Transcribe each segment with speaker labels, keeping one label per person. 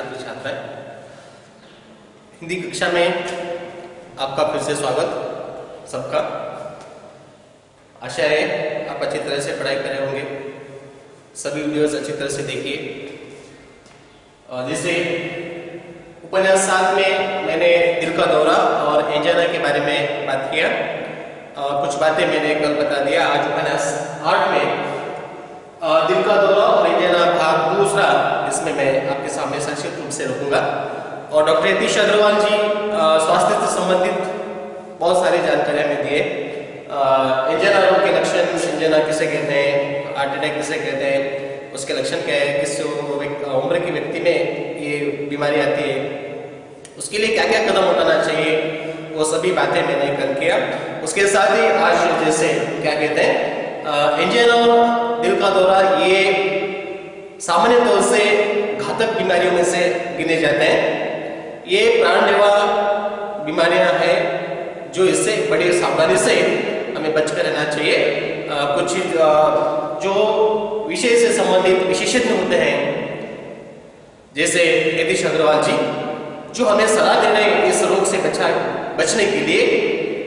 Speaker 1: छात्र छात्राएं, हिंदी कक्षा में आपका फिर से स्वागत सबका। आशा है आप अच्छी तरह से पढ़ाई कर रहे होंगे, सभी वीडियोस अच्छी तरह से देखिए। जैसे उपन्यास 7 में मैंने दिल का दौरा और एंजाइना के बारे में बात किया, कुछ बातें मैंने कल बता दिया। आज उपन्यास 8 में दिल का दौरा और एंजाइना भाग दूसरा, इसमें मैं आपके सामने संक्षिप्त रूप से रखूंगा। और डॉक्टर यतीश अग्रवाल जी स्वास्थ्य से संबंधित बहुत सारी जानकारियां में दिए। एंजाइना रोग के लक्षण, एंजाइना किसे कहते हैं, हार्ट अटैक किसे कहते हैं, उसके लक्षण क्या है, किस उम्र की व्यक्ति में ये बीमारी आती है, उसके लिए क्या क्या कदम उठाना चाहिए, वो सभी बातें मैंने कल किया। उसके साथ ही आज जैसे क्या कहते हैं, एंजाइना और दिल का दौरा ये सामान्य तौर से घातक बीमारियों में से गिने जाते हैं। ये प्राणलेवा बीमारियां हैं जो इससे बड़ी सावधानी से हमें बचकर रहना चाहिए। कुछ जो विषय से संबंधित विशेषज्ञ होते हैं जैसे यतीश अग्रवाल जी, जो हमें सलाह दे रहे हैं इस रोग से बचने के लिए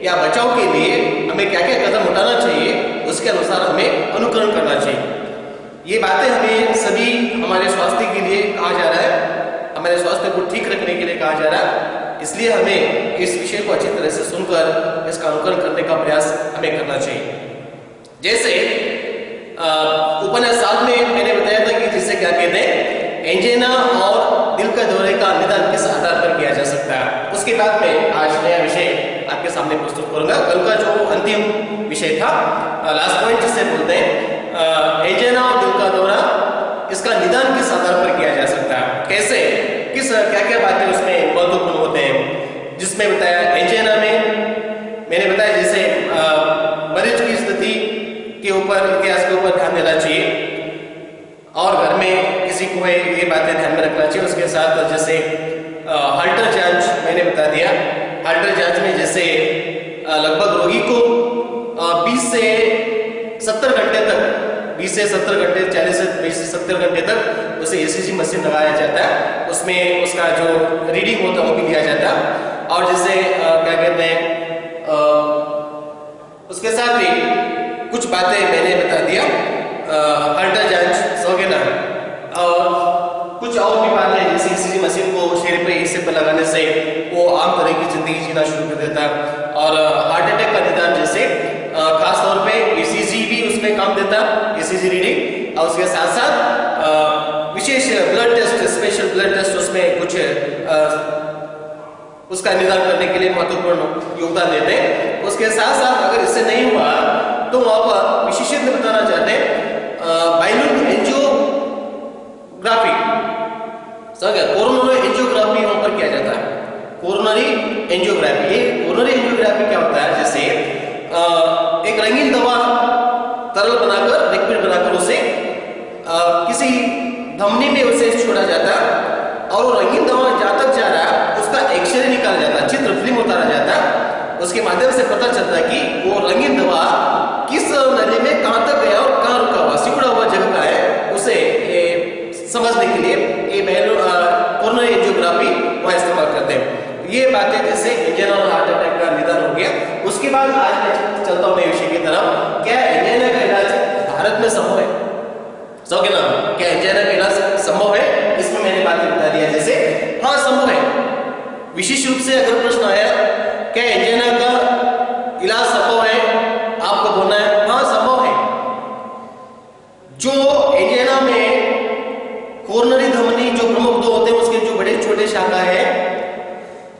Speaker 1: या बचाव के लिए हमें क्या क्या कदम उठाना चाहिए, उसके अनुसार हमें अनुकरण करना चाहिए। ये बातें हमें सभी हमारे स्वास्थ्य के लिए कहा जा रहा है, हमारे स्वास्थ्य को ठीक रखने के लिए कहा जा रहा है। इसलिए हमें इस विषय को अच्छी तरह से सुनकर इसका अनुकरण करने का प्रयास हमें करना चाहिए। जैसे उपन्यास 7 में मैंने बताया था कि जिसे क्या कहते हैं, एंजाइना और दिल के दौरे का निदान किस आधार पर किया जा सकता है। उसके बाद में आज नया विषय आपके सामने प्रस्तुत करूंगा। कल का जो अंतिम विषय था, लास्ट पॉइंट जिसे बोलते हैं, एंजाइना और दिल का दौरा, इसका निदान किस आधार पर किया जा सकता है, कैसे, किस क्या क्या बातें उसमें महत्वपूर्ण होते हैं। जिसमें बताया एंजाइना में मैंने बताया जैसे मरीज की स्थिति के ऊपर, इतिहास के ऊपर ध्यान देना चाहिए और घर में किसी को ये बातें ध्यान में रखना चाहिए। उसके साथ जैसे हाल्टर जांच मैंने बता दिया। हाल्टर जांच में जैसे लगभग रोगी को 20 से 70 घंटे तक, 20 से 70 घंटे, 40 से 20 से 70 घंटे तक उसे ECG मशीन लगाया जाता है। उसमें उसका जो रीडिंग होता है वो भी लिया जाता है। और जैसे क्या कहते हैं, उसके साथ ही कुछ बातें मैंने बता दिया, हाल्टर जांच वगैरह। और कुछ और भी बातें हैं जैसे ECG मशीन को शरीर पे हिस्से पर लगाने से वो आम तरह की जिंदगी जीना शुरू कर देता है। और हार्ट अटैक का निदान जैसे खास तौर पे ECG भी उसमें काम देता है, ECG रीडिंग। और उसके साथ साथ विशेष blood test, special blood test उसमें कुछ उसका निदान करने के लिए महत्वपूर्ण योगदान देते हैं। उसके साथ साथ अगर इससे नहीं हुआ तो वहां पर विशेषज्ञ बताना चाहते हैं बाइलोन एंजियोग्राफी, कोरोनरी एंजियोग्राफी वहां पर किया जाता है। कोरोनरी एंजियोग्राफी, ये कोरोनरी एंजियोग्राफी क्या होता है, जैसे एक रंगीन दवा तरल बनाकर, लिक्विड बनाकर उसे किसी धमनी में उसे छोड़ा जाता है और वो रंगीन दवा जहां तक जा रहा है उसका एक्सरे निकाला जाता है, चित्र फिल्म उतारा जाता है। उसके माध्यम से पता चलता है कि वो रंगीन दवा किस नली में कहां तक गया और कहां रुका हुआ, सिकुड़ा हुआ जगह का है, उसे समझने के लिए ये कोरोनरी एंजियोग्राफी वहां इस्तेमाल करते हैं। ये बातें जैसे एंजाइना और हार्ट अटैक का निदान हो गया। उसके बाद आज मैं चलता हूं नए विषय की तरफ। क्या एंजाइना का इलाज भारत में संभव है? सो ना, क्या एंजाइना का इलाज संभव है? इसमें मैंने बातें बता दिया जैसे हाँ संभव है। विशेष रूप से अगर प्रश्न आया क्या एंजाइना का इलाज संभव है, आपको बोलना है हाँ संभव है। जो एंजाइना में कोरोनरी धमनी जो प्रमुख दो होते हैं, उसके जो बड़े छोटे शाखा है,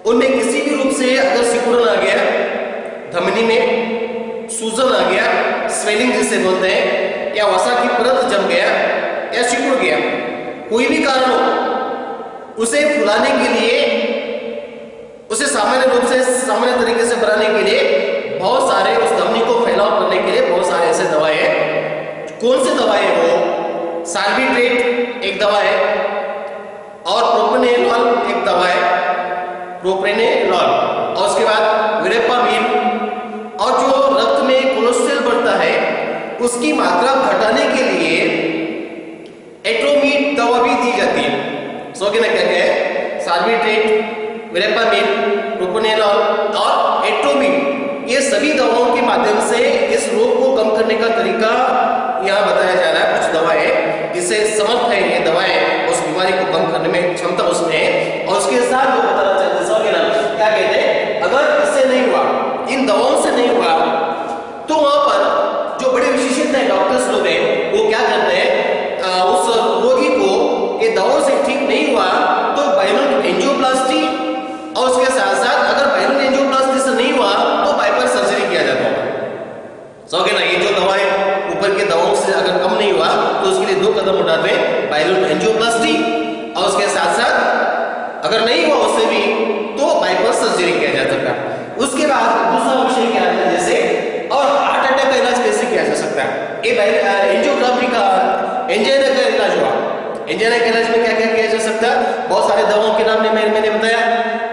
Speaker 1: उनमें किसी भी रूप से अगर सिकुड़न आ गया, धमनी में सूजन आ गया, स्वेलिंग जिसे बोलते हैं, या वसा की परत जम गया या सिकुड़ गया, कोई भी कारण हो, उसे फुलाने के लिए, उसे सामान्य रूप से सामान्य तरीके से बनाने के लिए बहुत सारे, उस धमनी को फैलाव करने के लिए बहुत सारे ऐसे दवाएं हैं। कौन सी दवाएं वो? साल्बिट्रेट एक दवा है और प्रोप्रानिनोल एक दवा है, प्रोप्रानिनोल। और उसके बाद विरेपामिन, और जो रक्त में कोलेस्ट्रॉल बढ़ता है उसकी मात्रा घटाने के लिए एट्रोमीट दवा भी दी जाती है। सो क्या है, सार्बिट्रेट, वेरेपामिन, प्रोप्रानिनोल और एट्रोपिन, ये सभी दवाओं के माध्यम से इस रोग को कम करने का तरीका यहाँ बताया जा रहा है। कुछ दवाएं जिससे समर्थ है ये दवाएं उस बीमारी को कम करने में क्षमता उसमें है। और उसके साथ वो बताना चाहते हैं क्या कहते हैं, अगर इससे नहीं हुआ, इन दवाओं से नहीं हुआ, तो वहां पर जो बड़े विशेषज्ञ हैं, डॉक्टर्स लोग हैं, वो क्या करते हैं, उस रोगी को ये दवाओं से ठीक नहीं हुआ तो बाइलोन एंजियोप्लास्टी, और उसके साथ साथ अगर बाइलोन एंजियोप्लास्टी से नहीं हुआ तो बाईपास सर्जरी किया जाता है। समझ ना, ये जो दवाएं ऊपर के दवाओं से अगर कम नहीं हुआ तो उसके लिए 2 कदम उठाते हैं, बाइलोन एंजियोप्लास्टी, और उसके साथ साथ अगर नहीं हुआ उससे भी तो बाईपास सर्जरी किया जा सकता है। उसके बाद दूसरा विषय क्या है, जैसे और हार्ट अटैक का इलाज कैसे किया जा सकता है। ये एंजियोग्राफी का एंजाइना का इलाज हुआ, एंजाइना के इलाज में क्या क्या किया जा सकता है, बहुत सारे दवाओं के नाम मैंने बताया।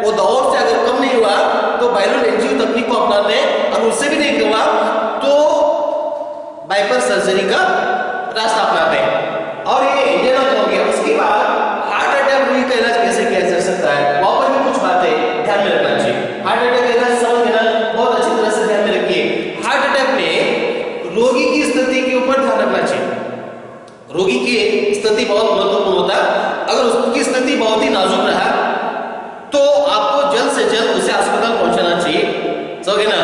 Speaker 1: वो दवाओं से अगर कम नहीं हुआ तो बाइलोन एंजियो तकनीक को अपनाते हैं, और उससे भी नहीं हुआ तो बाईपास सर्जरी का रास्ता अपनाते हैं। और ये एंजाइना हो गया। उसके बाद हार्ट अटैक का इलाज कैसे किया जा सकता है, वहां पर भी कुछ बातें ध्यान में रखना चाहिए। हार्ट अटैक का इलाज समझ लेना, बहुत अच्छी तरह से ध्यान में रखिए। हार्ट अटैक में रोगी की स्थिति के ऊपर ध्यान रखना चाहिए। रोगी की स्थिति बहुत महत्वपूर्ण होता है। अगर उसकी स्थिति बहुत ही नाजुक रहा तो आपको जल्द से जल्द उसे अस्पताल पहुंचाना चाहिए। समझे ना,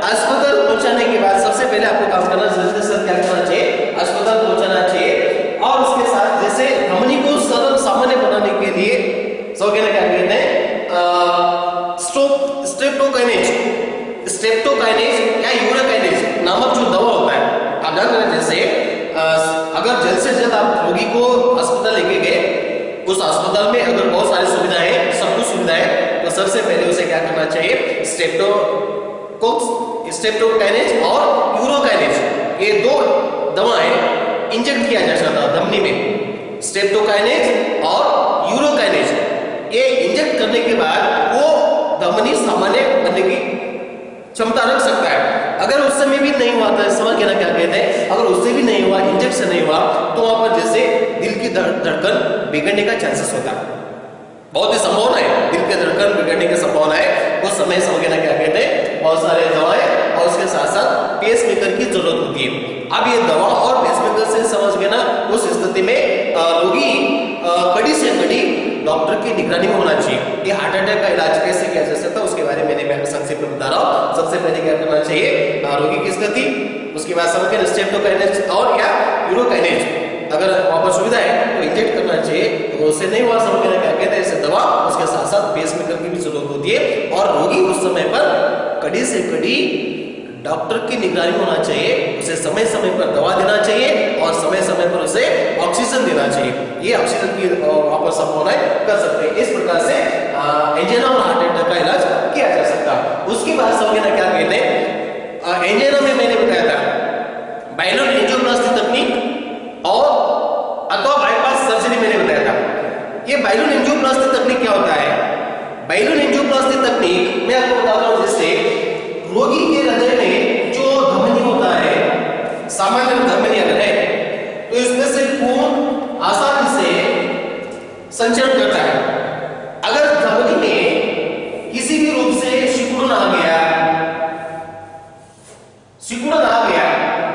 Speaker 1: अस्पताल पहुंचाने के बाद सबसे पहले आपको काम करना जल्दी से क्या करना चाहिए, अस्पताल पहुंचाना चाहिए। और उसके साथ जैसे धमनी को सरल सामान्य बनाने के लिए समझे ना क्या कहते हैं, स्ट्रेप्टोकाइनेज या यूरोकाइनेज नामक जो दवा होता है, आप जान रहे हैं। जैसे अगर जल्द से जल्द आप रोगी को अस्पताल लेके गए, उस अस्पताल में अगर बहुत सारी सुविधाएं, सब कुछ सुविधाएं, तो सबसे पहले उसे क्या करना चाहिए, स्ट्रेप्टोकाइनेज और यूरोकाइनेज, ये 2 दवाएं इंजेक्ट किया जा सकता है धमनी में। स्ट्रेप्टोकाइनेज और यूरोकाइनेज ये इंजेक्ट करने के बाद वो धमनी सामान्य बनने की क्षमता रख सकता है। अगर उस समय भी नहीं हुआ तो समझ के ना क्या कहते हैं, अगर उससे भी नहीं हुआ, इंजेक्शन नहीं हुआ, तो वहां पर जैसे दिल की धड़कन बिगड़ने का चांसेस होता है, बहुत ही संभावना है, दिल की धड़कन बिगड़ने की संभावना है। उस समय समझ के ना क्या कहते हैं, बहुत सारे दवाएं और उसके साथ साथ पेसमेकर की जरूरत होती है। अब ये दवा और पेसमेकर से समझ के ना उस स्थिति में रोगी कड़ी से कड़ी डॉक्टर की निगरानी में होना चाहिए। ये हार्ट अटैक का इलाज कैसे किया जा सकता है उसके बारे में मैं संक्षेप में बता रहा हूँ। सबसे पहले क्या करना चाहिए, रोगी की स्थिति, उसके बाद समझ के स्ट्रेप्टोकाइनेज और या यूरोकाइनेज, अगर वहां पर सुविधा है तो इंजेक्ट करना चाहिए। तो उससे नहीं हुआ समझ के क्या कहते हैं, इसे दवा, उसके साथ साथ पेसमेकर की भी जरूरत होती है। और रोगी उस समय पर कड़ी से कड़ी डॉक्टर की निगरानी होना चाहिए, उसे समय समय पर दवा देना चाहिए और समय समय पर उसे ऑक्सीजन देना चाहिए। ये ऑक्सीजन की वहां पर संभावना कर सकते हैं। इस प्रकार से एंजाइना और हार्ट अटैक का इलाज किया जा सकता है। उसके बाद समझे ना क्या कहते हैं, एंजाइना में मैंने बताया था बाइलोन एंजियोप्लास्टी तकनीक और अथवा बाईपास सर्जरी मैंने बताया था। ये बाइलोन एंजियोप्लास्टी तकनीक क्या होता है, बाइलोन एंजियोप्लास्टी तकनीक मैं आपको बता रहा हूं, जिससे रोगी के हृदय में जो धमनी होता है, सामान्य धमनी अगर है तो इसमें से खून आसानी से संचरण करता है। अगर धमनी में किसी भी रूप से सिकुड़न आ गया,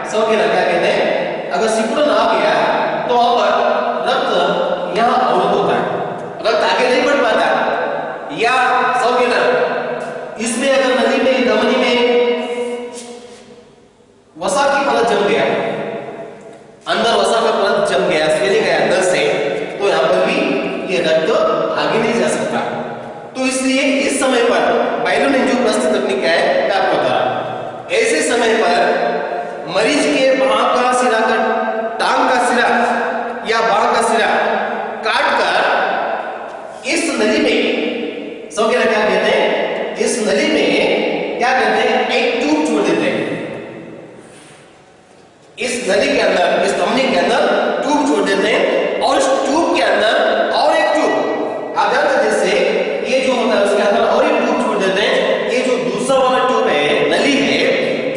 Speaker 1: समझ गए क्या कहते हैं, अगर सिकुड़न आ गया तो वहां पर रक्त यहां अवरुद्ध होता है, रक्त आगे नहीं बढ़ पाता। या समझ गए ना, इसमें अगर नदी में धमनी में वसा की परत जम गया, अंदर वसा का परत जम गया, स्वेलिंग है अंदर से, तो यहां पर भी ये रक्त आगे नहीं जा सकता। तो इसलिए इस समय पर बाइलोन एंजियोप्लास्टी तकनीक क्या है मैं आपको बता रहा हूं। ऐसे समय पर मरीज के बाह का सिरा का, टांग का सिरा या बाह का सिरा काट कर इस नली में, समझ गए क्या कहते हैं, इस नली में क्या करते हैं, एक ट्यूब छोड़ देते हैं। इस नली के अंदर, इस धमनी के अंदर ट्यूब छोड़ देते हैं और इस ट्यूब के अंदर और एक ट्यूब, आप जानते हैं जैसे ये जो होता है उसके अंदर और एक ट्यूब छोड़ देते हैं। ये जो दूसरा वाला ट्यूब है, नली है,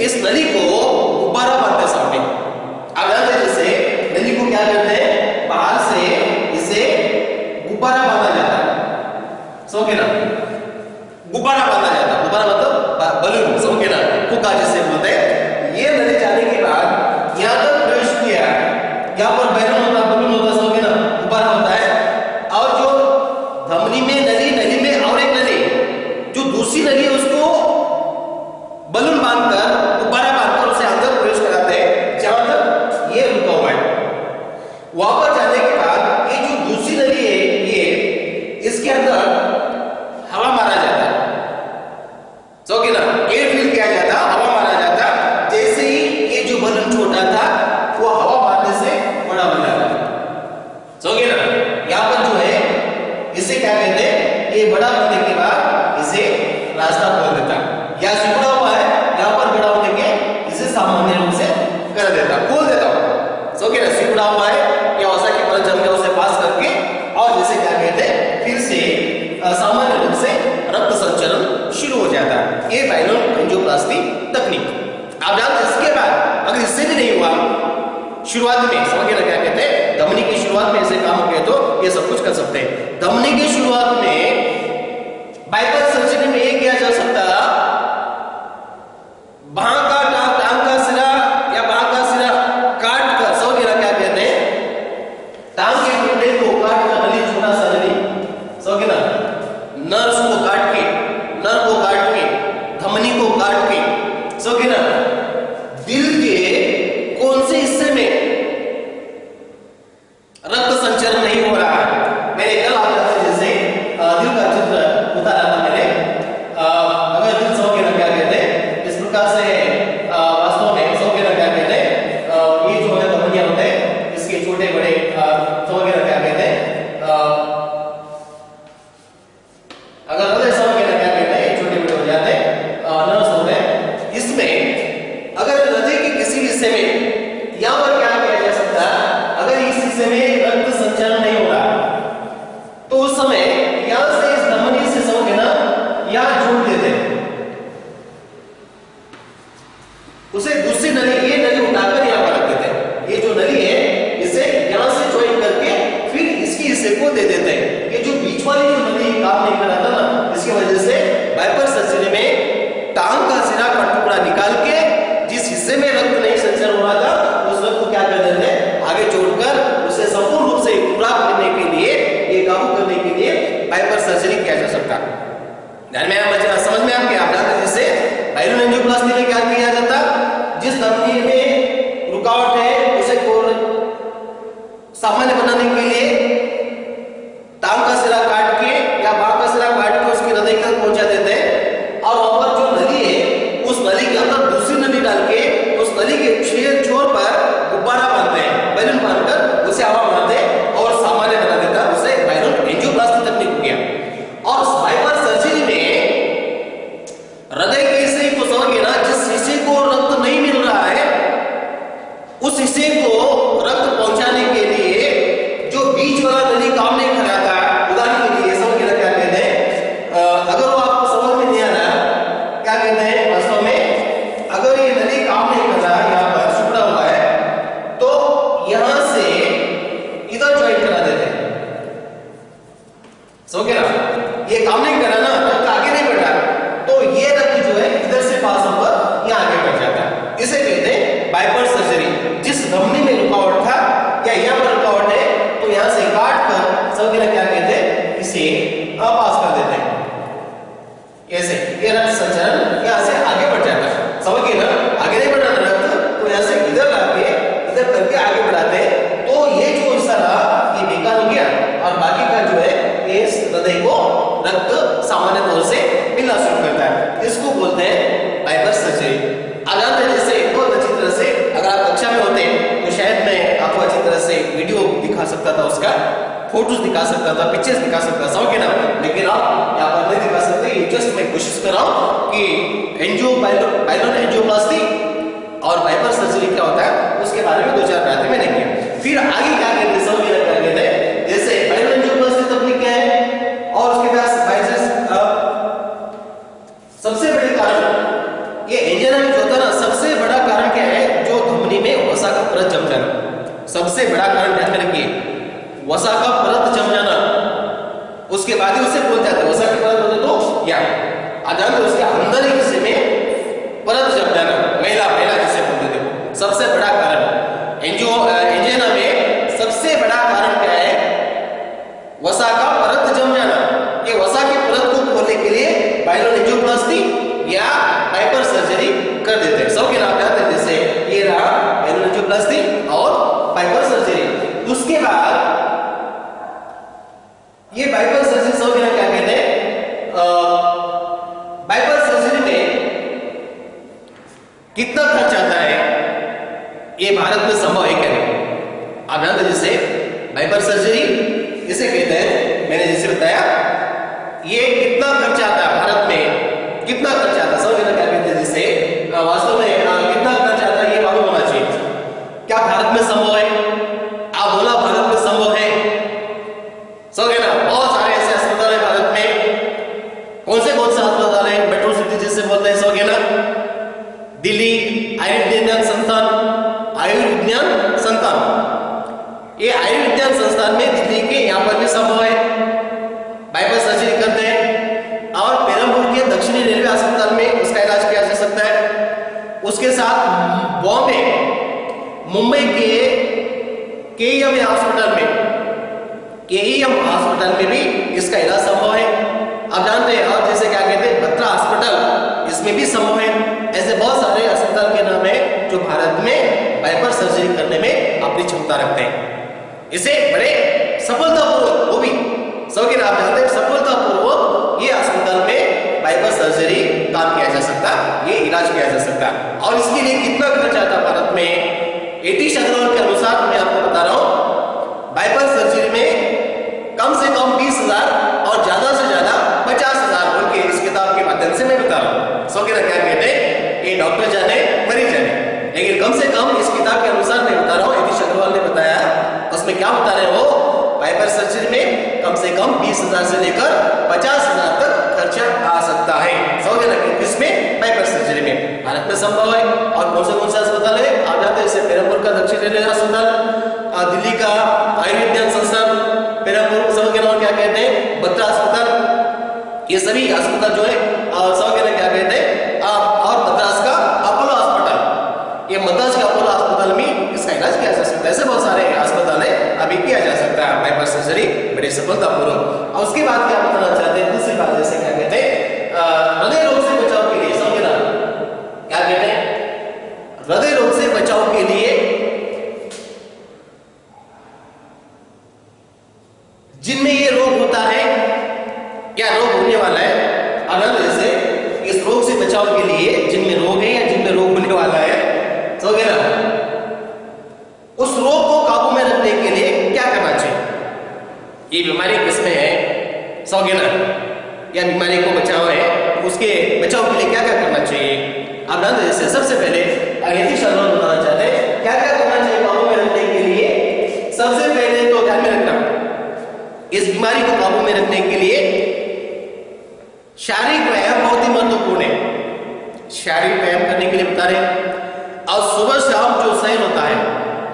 Speaker 1: इस नली को गुब्बारा बांधते हैं सामने। आप जानते हैं जैसे नली को क्या करते हैं, बाहर से इसे गुब्बारा बांधा जाता है। समझे ना, गुब्बारा बांधा जाता है, गुब्बारा मतलब बलून, समझे ना, फुग्गा जिसे बोलते हैं। ये नली जाने के बाद यहाँ तक प्रवेश किया, यहाँ पर बैलून होता है, बलून होता है, समझे ना, गुब्बारा होता है। और जो धमनी में नली, नली में और एक नली, जो दूसरी नली है उसको बलून बांधकर, गुब्बारा बांधकर उसे अंदर प्रवेश कराते हैं जहां तक ये रुका हुआ है। वहां पर जाने के बाद ये जो दूसरी नली है, ये इसके अंदर हवा मारा जाता है, समझे ना, एयर फिल किया जाता, हवा मारा जाता। जैसे ही ये जो बलून छोटा था वो हवा मारने से बड़ा बन जाता है, समझे ना। यहाँ पर जो है इसे क्या कहते हैं, ये बड़ा बनने के बाद इसे रास्ता खोल देता, या सिकुड़ा हुआ है यहाँ पर बड़ा होने के इसे सामान्य रूप से कर देता, खोल देता हूं, समझे ना। सिकुड़ा हुआ है या वसा की परत जम गया उसे पास करके और जिसे क्या कहते हैं फिर से सामान्य रूप से रक्त संचरण शुरू हो जाता है। ये बाइनोल एंजियोप्लास्टी तकनीक आप जानते हैं। इसके बाद अगर इससे भी नहीं हुआ शुरुआत में, समझिए ना, क्या कहते हैं धमनी की शुरुआत में ऐसे काम हो गए तो ये सब कुछ कर सकते हैं। धमनी की शुरुआत में बाईपास सर्जरी में ये किया जा सकता, बांह का टांग का सिरा या बांह का सिरा काट कर, समझिए ना, क्या कहते हैं टांग के टुकड़े को काट कर, नली छोटा सा नली, समझिए ना, नर्व को काट के, नर्व को काट के, धमनी को काट के, समझिए ना, दिल के कौन से हिस्से में रक्त संचरण नहीं हो रहा है। मैंने कल आपको जैसे दिल का चित्र उतारा था मैंने, अगर दिल, समझिए ना, क्या कहते हैं इस प्रकार से वास्तव में, समझिए ना, क्या कहते हैं ये जो है धमनियां होते हैं इसके छोटे बड़े, समझिए ना, क्या कहते हैं अगर हृदय, समझिए ना, क्या कहते हैं छोटे बड़े हो जाते हैं, नर्व्स होते हैं। इसमें अगर हृदय के किसी हिस्से में यहाँ पर क्या किया जा सकता है, अगर इस हिस्से में रक्त संचरण नहीं हो रहा तो उस समय यहां से इस धमनी से, समझिए ना, यहां जोड़ देते हैं उसे, दूसरी नली, ये नली उठाकर यहां पर रख देते हैं। ये जो नली है इसे यहां से ज्वाइन करके फिर इसके हिस्से को दे देते हैं। ये जो बीच वाली जो नली काम नहीं कर रहा था ना, इसकी वजह से बाईपास सर्जरी में टांग का सिरा का टुकड़ा निकाल के जिस हिस्से में रक्त नहीं संचरण हो रहा था उस रक्त को क्या कर देते हैं आगे जोड़कर उसे संपूर्ण रूप से पूरा करने के लिए, ये काबू करने के लिए बाईपास सर्जरी किया जा सकता है। ध्यान में समझ में आपके आप जानते हैं, जिससे बाइनोल एंजियोप्लास्टी में क्या किया जाता, जिस धमनी में रुकावट है उसे सामान्य बनाने के लिए टांग का सिरा काट के या बांह का सिरा काट के उसके हृदय तक पहुंचा देते हैं और वहां पर जो नली है उस नली के अंदर दूसरी नली डाल के उस नली के छोर पर गुब्बारा बांधते हैं, बैलून बांधकर उसे हवा मारते हैं और सामान्य बना देता है। उसे बाइनोल एंजियोप्लास्टी तकनीक हो गया। और बाईपास सर्जरी में हृदय के हिस्से को, समझिए ना, जिस हिस्से को रक्त नहीं मिल रहा है उस हिस्से को रक्त पहुंचाने के लिए जो बीच वाला नली काम नहीं कर रहा था, उदाहरण के लिए, समझिए ना, क्या कहते हैं अगर वो आपको समझ में नहीं आ रहा, क्या कहते हैं वास्तव में, अगर ये नली काम नहीं कर रहा, यहाँ पर सिकुड़ा हुआ है तो यहां से इधर ज्वाइन करा देते हैं, समझे ना, ये काम नहीं कर रहा ना, रक्त आगे नहीं बढ़ रहा तो ये रक्त जो है इधर से पास होकर यहाँ आगे बढ़ जाता है। इसे कहते हैं बाईपास सर्जरी। जिस धमनी में रुकावट था या यहाँ पर रुकावट है तो यहाँ से काट कर, समझे ना, क्या कहते हैं इसे पास कर देते हैं, ऐसे ये रक्त संचरण यहाँ से आगे बढ़ जाता है, समझिए ना, आगे नहीं बढ़ा रक्त तो यहाँ से इधर लाके इधर करके आगे बढ़ाते हैं तो ये जो हिस्सा रहा ये बेकार हो गया और बाकी का जो है इस हृदय को रक्त सामान्य तौर से मिलना शुरू करता है। इसको बोलते हैं बाईपास सर्जरी। आप जानते हैं, जैसे बहुत अच्छी तरह से अगर आप कक्षा में होते तो शायद मैं आपको अच्छी तरह से वीडियो दिखा सकता था, उसका फोटोज दिखा सकता था, पिक्चर्स दिखा सकता था, समझ गए ना, लेकिन आप यहाँ पर नहीं दिखा सकते। ये जस्ट मैं कोशिश कर रहा हूँ कि बाइनोल एंजियोप्लास्टी और बाईपास सर्जरी क्या होता है उसके बारे में 2-4 बातें मैंने की। फिर आगे क्या कहते हैं, समझ गए क्या कहते हैं, जैसे बाइनोल एंजियोप्लास्टी तकनीक क्या है और उसके बाद सबसे बड़े कारण ये एंजियोग्राम में जो होता है ना, सबसे बड़ा कारण क्या है, जो धमनी में वसा का परत जम जाना। सबसे बड़ा कारण ध्यान रखिए, वसा का परत जम जाना उसके बाद ही उसे बोलते हैं वसा की परत बोलते तो या आप जानते हो उसके अंदर ही हिस्से में परत जम जाना, मैला मैला जिसे बोलते थे। सबसे बड़ा कारण एंजियोना में सबसे बड़ा कारण क्या है? वसा का परत जम जाना। ये वसा की परत को खोलने के लिए बाइलोन एंजियोप्लास्टी या पाइपर सर्जरी कर देते हैं। सब के नाम जानते हैं, जैसे ये रहा बाइलोन एंजियोप्लास्टी और पाइपर सर्जरी। उसके बाद ये बाइपर सर्जरी सब के नाम क्या कहते हैं? बाइपर सर्जरी में कितना खर्च आता है, ये भारत में संभव है क्या नहीं? आप जानते हैं जैसे बाइपर सर्जरी इसे कहते हैं, मैंने जैसे बताया ये कितना खर्च आता है भारत में, कितना खर्च आता है सब क्या कहते हैं, जैसे वास्तव में कितना खर्च आता है ये मालूम होना चाहिए। क्या भारत में संभव है? आप बोला भारत में संभव है, सब है ना? बहुत सारे ऐसे अस्पताल है भारत में। कौन से अस्पताल है? मेट्रो सिटी जिसे बोलते हैं, सब है ना? दिल्ली आयुर्विज्ञान संस्थान, ये आयुर्विज्ञान संस्थान में दिल्ली के यहाँ पर भी संभव है, बाइपास सर्जरी करते हैं। और पेरम्बूर के दक्षिणी रेलवे अस्पताल में उसका इलाज किया जा सकता है। उसके साथ बॉम्बे मुंबई के केईएम हॉस्पिटल में भी इसका इलाज संभव है। आप जानते हैं, और जैसे क्या कहते हैं बत्रा हॉस्पिटल, इसमें भी संभव है। ऐसे बहुत सारे अस्पताल के नाम है जो भारत में बाइपास सर्जरी करने में अपनी क्षमता रखते हैं। इसे बड़े सफलतापूर्वक, वो भी सब के नाम जानते हैं, सफलतापूर्वक ये अस्पताल में बाइपास सर्जरी काम किया जा सकता, ये इलाज किया जा सकता। और इसके लिए कितना खर्च आता भारत में? एटी अग्रवाल के अनुसार मैं आपको बता रहा हूं, बाइपास सर्जरी में कम से कम 20,000 और ज्यादा से ज्यादा 50,000 बोल के इस किताब के माध्यम से मैं बता रहा हूँ। सो क्या कहते हैं, ये डॉक्टर जाने मरीज जाने, लेकिन कम से कम इस किताब के अनुसार मैं बता रहा हूँ। यतीश अग्रवाल ने बताया, उसमें क्या बता रहे हो? बाइपास सर्जरी में कम से कम 20,000 से लेकर 50,000 तक खर्चा आ सकता है। समझ रहे? किसमें? बाइपास सर्जरी में भारत में संभव है। और कौन से अस्पताल है आप जानते हैं, जैसे पेरम्बूर का दक्षिण रेलवे अस्पताल, दिल्ली का आयुर्विज्ञान संस्थान, पेरम्बूर सब के नाम क्या कहते हैं? बत्रा अस्पताल। ये सभी अस्पताल जो है सब के नाम क्या कहते हैं? और मद्रास का अपोलो अस्पताल, ये मद्रास के अपोलो अस्पताल में इसका इलाज किया जा सकता है। ऐसे बहुत सारे अस्पताल है, अभी किया जा सकता है बाइपास सर्जरी बड़ी सफलतापूर्वक। और उसके बाद क्या बताना चाहते हैं, दूसरी बात जैसे क्या कहते हैं हृदय रोग से बचाव के लिए, सब के नाम क्या कहते हैं? हृदय रोग से बचाव के लिए जिनमें ये रोग होता है, क्या रोग होने वाला है, अगर जैसे इस रोग से बचाव के लिए जिनमें रोग है या जिनमें रोग होने वाला है, समझ गए ना? उस रोग को काबू में रखने के लिए क्या करना चाहिए? ये बीमारी किसमें है, समझ गए ना? या बीमारी को बचाव है, उसके बचाव के लिए क्या क्या करना चाहिए? आप जानते हैं, जैसे सबसे पहले यतीश अग्रवाल बताना चाहते हैं क्या क्या करना चाहिए काबू में रखने के लिए। सबसे पहले तो ध्यान में रखना, इस बीमारी को काबू में रखने के लिए शारीरिक व्यायाम बहुत ही महत्वपूर्ण है। शारीरिक व्यायाम करने के लिए बता रहे हैं। और सुबह शाम जो सैर होता है,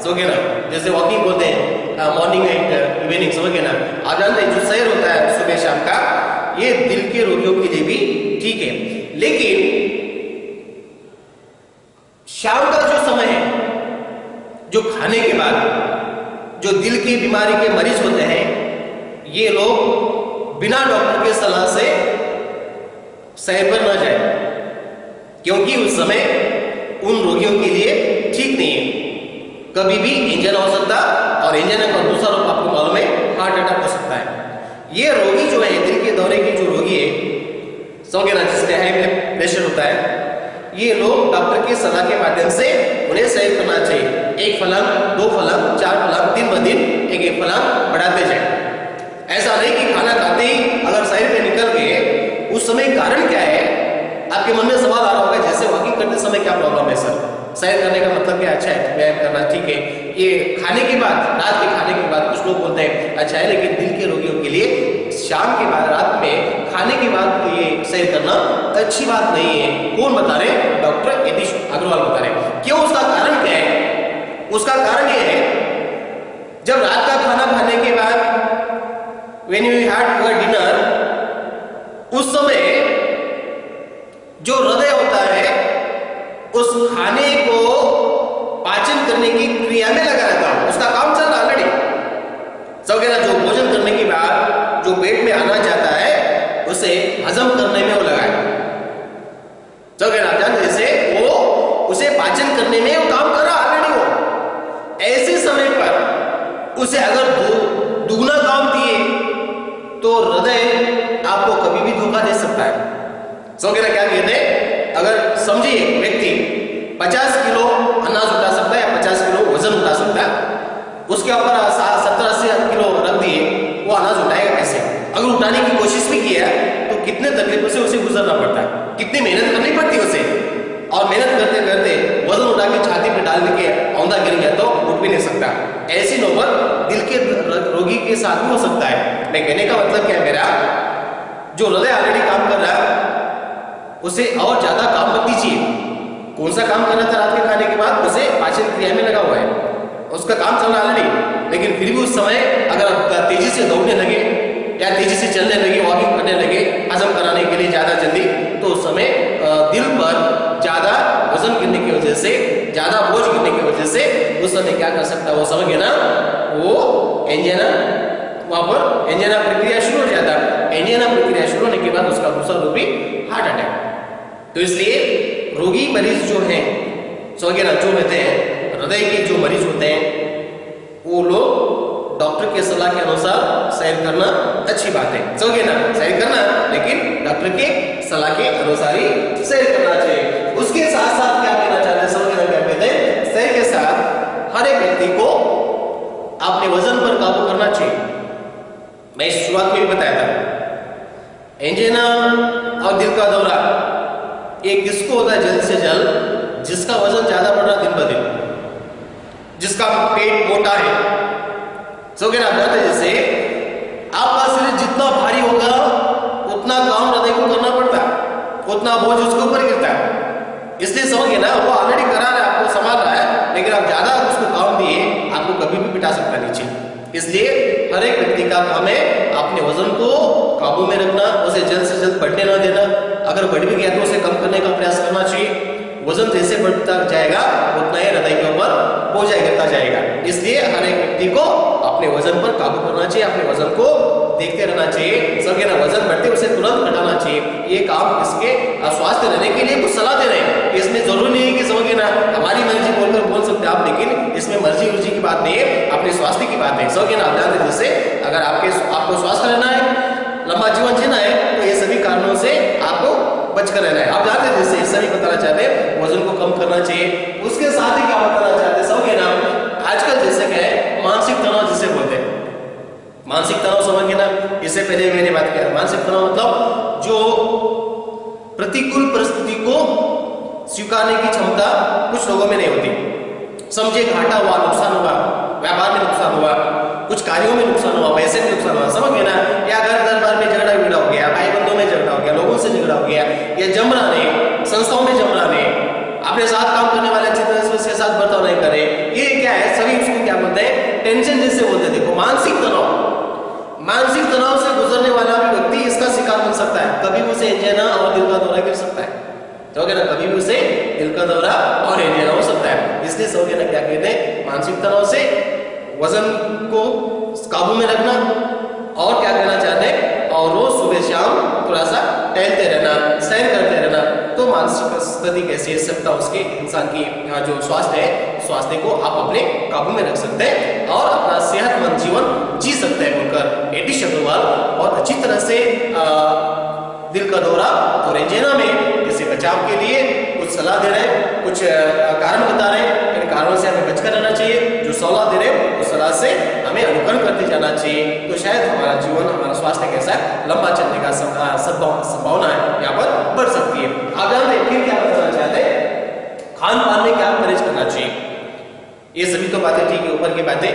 Speaker 1: समझ गए ना, जैसे वॉकिंग बोलते हैं, मॉर्निंग एंड इवनिंग, समझ गए ना? आप जानते हैं जो सैर होता है सुबह शाम का, ये दिल के रोगियों के लिए भी ठीक है। लेकिन शाम का जो समय है, जो खाने के बाद जो दिल की बीमारी के मरीज होते हैं, ये लोग बिना डॉक्टर के सलाह से सैर पर न जाए, क्योंकि उस समय उन रोगियों के लिए ठीक नहीं है। कभी भी इंजन हो सकता, और इंजन का दूसरा रूप आपको मालूम है हार्ट अटैक हो सकता है। ये रोगी जो है, दिल के दौरे के जो रोगी है, समझ गए ना, जिसमें हाई ब्लड प्रेशर होता है, ये लोग डॉक्टर की सलाह के माध्यम से उन्हें सैर करना चाहिए। एक फलंग, 2 फलंग, 4 फलंग, दिन ब दिन एक फलंग बढ़ाते जाए। ऐसा नहीं कि खाना खाते ही अगर सैर पे निकल गए, उस समय कारण क्या है? आपके मन में सवाल आ रहा होगा, जैसे वॉकिंग करते समय क्या प्रॉब्लम है सर? सैर करने का मतलब क्या? अच्छा है, व्यायाम करना ठीक है। ये खाने के बाद, रात के खाने के बाद कुछ लोग बोलते हैं अच्छा है, लेकिन दिल के रोगियों के लिए शाम के बाद, रात में खाने के बाद तो ये सैर करना अच्छी बात नहीं है। कौन बता रहे? डॉक्टर यतीश अग्रवाल बता रहे। क्यों? उसका कारण क्या है? उसका कारण ये है, जब रात का खाना खाने के बाद when you had your dinner, उस समय जो हृदय होता है उस खाने को पाचन करने की क्रिया में लगा रहता है, उसका काम चल रहा ऑलरेडी। समझे ना, जो भोजन करने के बाद जो पेट में आना जाता है उसे हजम करने में वो लगा है। समझे ना, जैसे वो उसे पाचन करने में वो काम कर रहा ऑलरेडी। वो ऐसे समय पर उसे अगर दुगना काम दिए तो हृदय आपको कभी भी धोखा दे सकता है। समझे ना क्या कहते हैं, अगर समझिए व्यक्ति 50 किलो अनाज उठा सकता है या 50 किलो वजन उठा सकता है, उसके ऊपर 70-80 किलो रख दिए, वो अनाज उठाएगा कैसे? अगर उठाने की कोशिश भी किया तो कितने तकलीफों से उसे गुजरना पड़ता है, कितनी मेहनत करनी पड़ती है उसे, और मेहनत करते करते वजन उठा के छाती पे डाल के औंधा गिर गया तो उठ भी नहीं सकता। ऐसी नौबत दिल के रोगी के साथ भी हो सकता है। मैं कहने का मतलब क्या है मेरा, जो हृदय ऑलरेडी काम कर रहा है उसे और ज्यादा काम मत दीजिए। कौन सा काम कर रहा था रात के खाने के बाद, उसे पाचन क्रिया में लगा हुआ है, उसका काम चल रहा ऑलरेडी, लेकिन फिर भी उस समय अगर आप तेजी से दौड़ने लगे या तेजी से चलने लगे, वॉकिंग करने लगे हजम कराने के लिए ज्यादा जल्दी, तो उस समय दिल पर ज्यादा वजन गिरने की वजह से, ज्यादा बोझ गिरने की वजह से उस समय क्या कर सकता है, वो समझ गया ना, वो एंजिना, वहां पर एंजिना प्रक्रिया शुरू हो जाता है। एंजिना प्रक्रिया शुरू होने के बाद उसका दूसरा रूप भी हार्ट अटैक। तो इसलिए रोगी मरीज जो हैं, समझ गया ना, जो होते हैं हृदय के जो मरीज होते हैं, वो लोग डॉक्टर के सलाह के अनुसार सैर करना अच्छी बात है। समझ गया ना, सैर करना, लेकिन डॉक्टर के सलाह के अनुसार ही सैर करना चाहिए। उसके साथ साथ क्या कहना चाहते हैं, समझ गया क्या कहते हैं, सैर के साथ हर एक व्यक्ति को अपने वजन पर काबू करना चाहिए। मैं शुरुआत में भी बताया था, एंजिना और दिल का दौरा ये किसको होता है जल्द से जल्द, जिसका वजन ज्यादा बढ़ रहा दिन ब दिन, जिसका पेट मोटा है। समझे ना, जैसे आपका शरीर जितना भारी होगा उतना काम हृदय को करना पड़ता है, उतना बोझ उसके ऊपर गिरता है। इसलिए समझिए ना, वो ऑलरेडी करा रहा है, आपको संभाल रहा है, लेकिन आप ज्यादा उसको काम दिए आपको कभी भी पिटा सकता नीचे। इसलिए हर एक व्यक्ति का काम है अपने वजन को काबू में रखना, उसे जल्द से जल्द बढ़ने ना देना। अगर बढ़ भी गया तो उसे कम करने का प्रयास करना चाहिए। वजन जैसे बढ़ता जाएगा उतना ही हृदय के ऊपर बोझ गिरता जाएगा। इसलिए हर एक व्यक्ति को अपने वजन पर काबू करना चाहिए, अपने वजन को देखते रहना चाहिए। समझे ना, वजन बढ़ते उसे तुरंत घटाना चाहिए। ये काम इसके स्वास्थ्य रहने के लिए कुछ सलाह दे रहे हैं, इसमें जरूरी नहीं है कि समझे ना हमारी मर्जी बोलकर बोल सकते आप, लेकिन इसमें मर्जी उर्जी की बात नहीं है, अपने स्वास्थ्य की बात है। समझे ना, आप जानते हैं जैसे अगर आपको स्वास्थ्य रहना है, लंबा जीवन जीना है, तो ये सभी कारणों से आपको बचकर रहना है। आप जानते हैं जैसे सभी बताना चाहते हैं वजन को कम करना चाहिए। उसके साथ ही क्या बताना चाहते हैं, समझे ना, आजकल जैसे क्या है मानसिक तनाव जिसे बोलते हैं, मानसिक तनाव समझिए ना, इससे पहले मैंने बात किया, मानसिक तनाव मतलब जो प्रतिकूल परिस्थिति को स्वीकारने की क्षमता कुछ लोगों में नहीं होती। समझे घाटा हुआ, नुकसान हुआ, व्यापार में नुकसान हुआ, कुछ कार्यों में नुकसान हुआ, पैसे में नुकसान हुआ, समझ गए ना, या घर दरबार में झगड़ा बिगड़ा हो गया, भाई बंधुओं में झगड़ा हो गया, लोगों से झगड़ा हो गया, या जमराने, संस्थाओं में जमराने, अपने साथ काम करने वाले अच्छी तरह से उसके साथ बर्ताव नहीं करे, ये क्या है, सभी उसको क्या बोलते हैं, टेंशन जिससे बोलते हैं। देखो मानसिक तनाव से गुजरने वाला भी व्यक्ति इसका शिकार बन सकता है। कभी उसे एंजिना और दिल का दौरा गिर सकता है, तो ना कभी भी उसे दिल का दौरा और एंजिना हो सकता है। इसलिए समझे ना क्या कहते हैं, मानसिक तनाव से वजन को काबू में रखना, और क्या कहना चाहते हैं, और रोज सुबह शाम थोड़ा सा टहलते रहना, सैर करते रहना, तो मानसिक स्थिति कैसी है सकता उसके इंसान की जो स्वास्थ्य है, स्वास्थ्य को आप अपने काबू में रख सकते हैं और अपना सेहतमंद जीवन जी सकते हैं बोलकर एटी शब्दवाल और अच्छी तरह से दिल का दौरा और एंजिना में इससे बचाव के लिए कुछ सलाह दे रहे हैं, कुछ कारण बता रहे हैं, इन कारणों से हमें बचकर रहना चाहिए। जो सलाह दे रहे हैं उस सलाह से हमें अनुकरण करते जाना चाहिए, तो शायद हमारा जीवन, हमारा स्वास्थ्य कैसा लंबा चलने का संभावना है यहाँ पर बढ़ सकती है। आप जानते हैं फिर क्या बताना चाहते हैं, खान पान में क्या परहेज करना चाहिए। ये सभी तो बातें ठीक है, ऊपर की बातें।